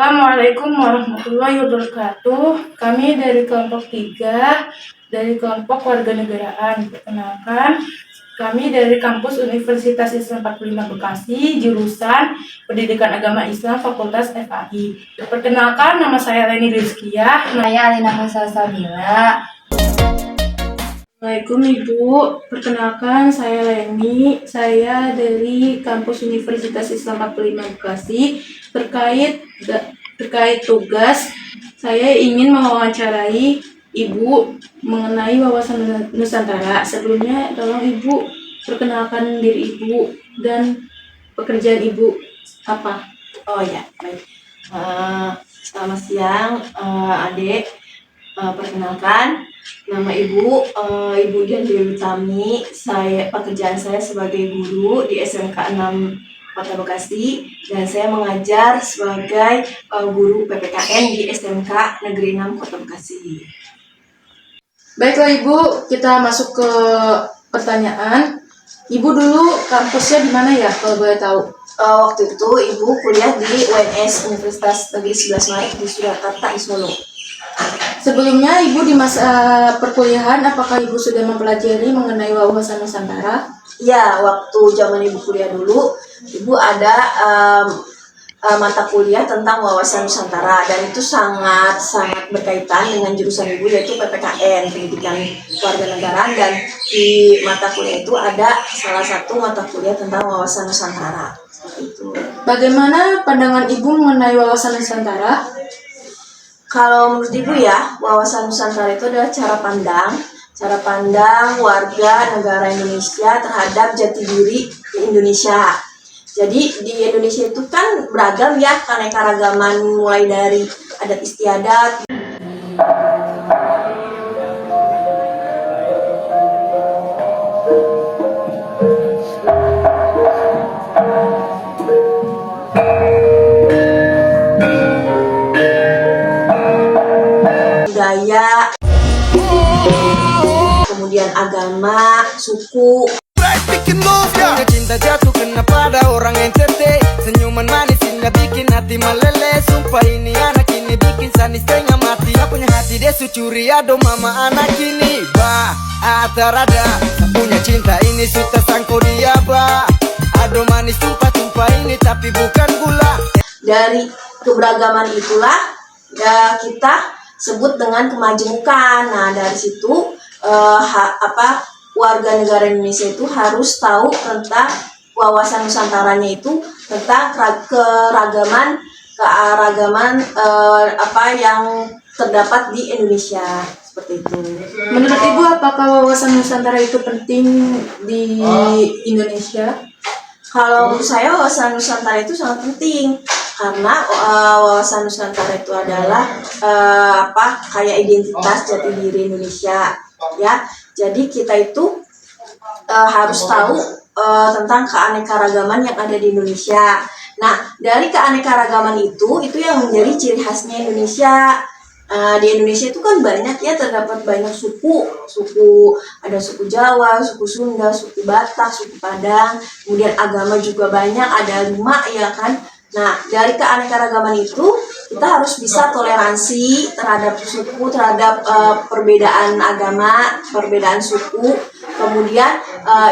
Assalamualaikum warahmatullahi wabarakatuh. Kami dari kelompok 3, dari kelompok warganegaraan. Perkenalkan, kami dari kampus Universitas Islam 45 Bekasi, jurusan Pendidikan Agama Islam, Fakultas FAI. Perkenalkan, nama saya Leni Rizkiyah. Saya Alina Salsabila. Assalamualaikum Ibu, perkenalkan saya Leni, saya dari kampus Universitas Islam 45 Bekasi. Terkait tugas, saya ingin mewawancarai Ibu mengenai wawasan Nusantara. Sebelumnya tolong Ibu perkenalkan diri Ibu dan pekerjaan Ibu apa? Oh ya, baik. Selamat siang, adik. Perkenalkan, nama Ibu Dian Dewi Utami. Pekerjaan saya sebagai guru di SMK 6 Kota Bekasi, dan saya mengajar sebagai guru PPKN di SMK Negeri 6 Kota Bekasi. Baiklah Ibu, kita masuk ke pertanyaan. Ibu dulu kampusnya di mana ya, kalau boleh tahu? Waktu itu Ibu kuliah di UNS Universitas Negeri 11 Maret di Surakarta, Solo. Sebelumnya Ibu di masa perkuliahan, apakah Ibu sudah mempelajari mengenai wawasan Nusantara? Ya, waktu zaman Ibu kuliah dulu, Ibu ada mata kuliah tentang wawasan Nusantara, dan itu sangat berkaitan dengan jurusan Ibu, yaitu PPKN, Pendidikan Kewarganegaraan, dan di mata kuliah itu ada salah satu mata kuliah tentang wawasan Nusantara. Itu. Bagaimana pandangan Ibu mengenai wawasan Nusantara? Kalau menurut Ibu ya, wawasan Nusantara itu adalah cara pandang warga negara Indonesia terhadap jati diri di Indonesia. Jadi di Indonesia itu kan beragam ya, keanekaragaman mulai dari adat istiadat, budaya, kemudian agama, suku. Cinta jatuh kena pada orang entertain. Senyuman manis indah bikin hati meleleh. Sumpah ini anak ini bikin sani setengah mati. Dia punya hati dia sucuri, aduh mama anak ini. Atarada punya cinta ini suta sangko dia aduh manis tumpah ini tapi bukan gula. Dari keberagaman itulah ya kita sebut dengan kemajemukan. Nah dari situ warga negara Indonesia itu harus tahu tentang wawasan Nusantaranya, itu tentang keragaman yang terdapat di Indonesia, seperti itu. Menurut Ibu, apakah wawasan Nusantara itu penting di Indonesia? Kalau menurut saya wawasan Nusantara itu sangat penting, karena wawasan Nusantara itu adalah kayak identitas jati diri Indonesia ya. Jadi kita itu harus tahu tentang keanekaragaman yang ada di Indonesia. Nah, dari keanekaragaman itu yang menjadi ciri khasnya Indonesia. Di Indonesia itu kan banyak ya, terdapat banyak suku, ada suku Jawa, suku Sunda, suku Batak, suku Padang, kemudian agama juga banyak, ada 5 ya kan. Nah, dari keanekaragaman itu kita harus bisa toleransi terhadap suku, terhadap perbedaan agama, perbedaan suku. Kemudian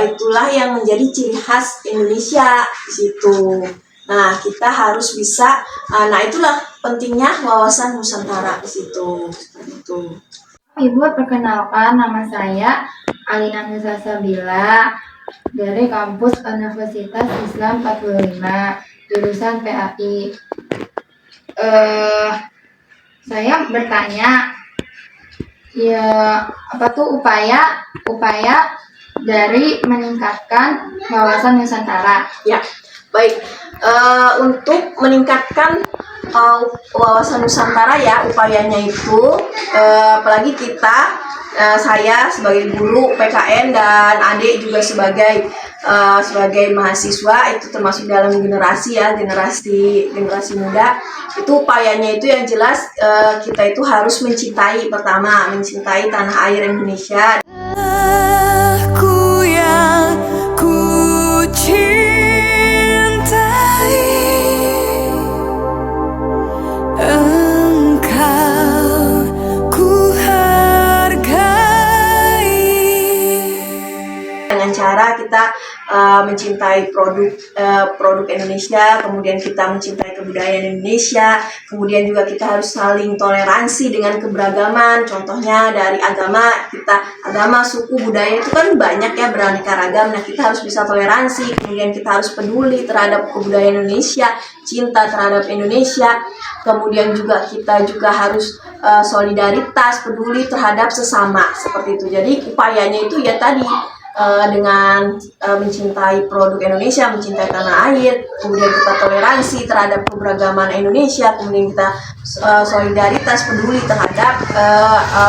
itulah yang menjadi ciri khas Indonesia di situ. Nah, kita harus bisa, itulah pentingnya wawasan Nusantara di situ. Seperti itu. Ibu, perkenalkan, nama saya Alina Salsabila dari kampus Universitas Islam 45, jurusan PAI. Saya bertanya, ya apa tuh upaya dari meningkatkan wawasan Nusantara? Ya, baik. Untuk meningkatkan wawasan Nusantara ya, upayanya itu apalagi saya sebagai guru PKN dan adik juga sebagai mahasiswa, itu termasuk dalam generasi muda. Itu upayanya itu yang jelas kita itu harus mencintai tanah air Indonesia. Aku yang ku cintai mencintai produk Indonesia, kemudian kita mencintai kebudayaan Indonesia, kemudian juga kita harus saling toleransi dengan keberagaman. Contohnya dari agama, suku, budaya itu kan banyak ya, beraneka ragam. Nah, kita harus bisa toleransi, kemudian kita harus peduli terhadap kebudayaan Indonesia, cinta terhadap Indonesia, kemudian juga kita juga harus solidaritas, peduli terhadap sesama, seperti itu. Jadi upayanya itu ya tadi, dengan mencintai produk Indonesia, mencintai tanah air, kemudian kita toleransi terhadap keberagaman Indonesia, kemudian kita solidaritas, peduli terhadap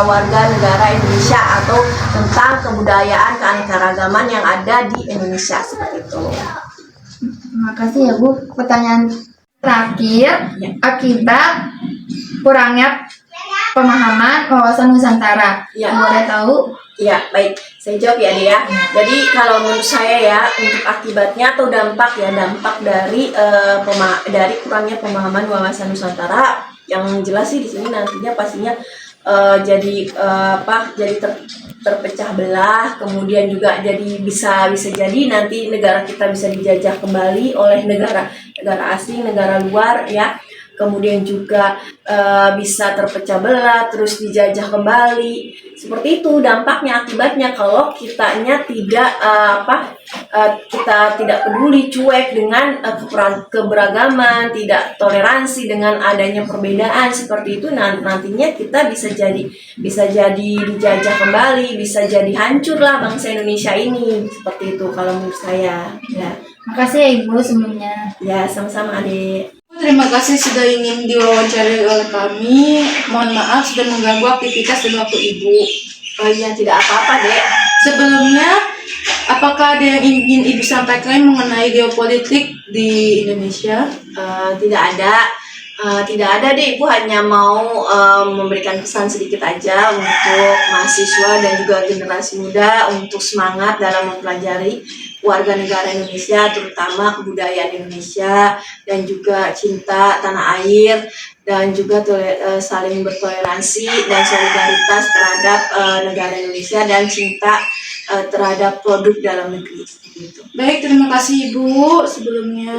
warga negara Indonesia atau tentang kebudayaan keanekaragaman yang ada di Indonesia, seperti itu. Terima kasih ya Bu. Pertanyaan terakhir, Ya. akibat kurangnya pemahaman wawasan Nusantara. Ya. Boleh tahu? Ya, baik. Saya jawab ya, Dea. Jadi kalau menurut saya ya, untuk akibatnya atau dampak dari dari kurangnya pemahaman wawasan Nusantara, yang jelas sih di sini nantinya pastinya jadi terpecah belah, kemudian juga jadi bisa jadi nanti negara kita bisa dijajah kembali oleh negara asing, negara luar ya. Kemudian juga bisa terpecah belah, terus dijajah kembali. Seperti itu dampaknya, akibatnya kalau kitanya kita tidak peduli, cuek dengan keberagaman, tidak toleransi dengan adanya perbedaan, seperti itu nantinya kita bisa jadi dijajah kembali, bisa jadi hancur lah bangsa Indonesia ini. Seperti itu kalau menurut saya ya. Makasih ya Ibu sebelumnya. Ya, sama-sama Adik. Terima kasih sudah ingin diwawancari oleh kami. Mohon maaf sudah mengganggu aktivitas dan waktu Ibu. Oh iya, tidak apa-apa, Dek. Sebelumnya, apakah ada yang ingin Ibu sampaikan mengenai geopolitik di Indonesia? Tidak ada deh, Ibu hanya mau memberikan pesan sedikit aja untuk mahasiswa dan juga generasi muda untuk semangat dalam mempelajari warga negara Indonesia, terutama kebudayaan Indonesia dan juga cinta tanah air dan juga saling bertoleransi dan solidaritas terhadap negara Indonesia dan cinta terhadap produk dalam negeri. Seperti itu. Baik, terima kasih Ibu sebelumnya.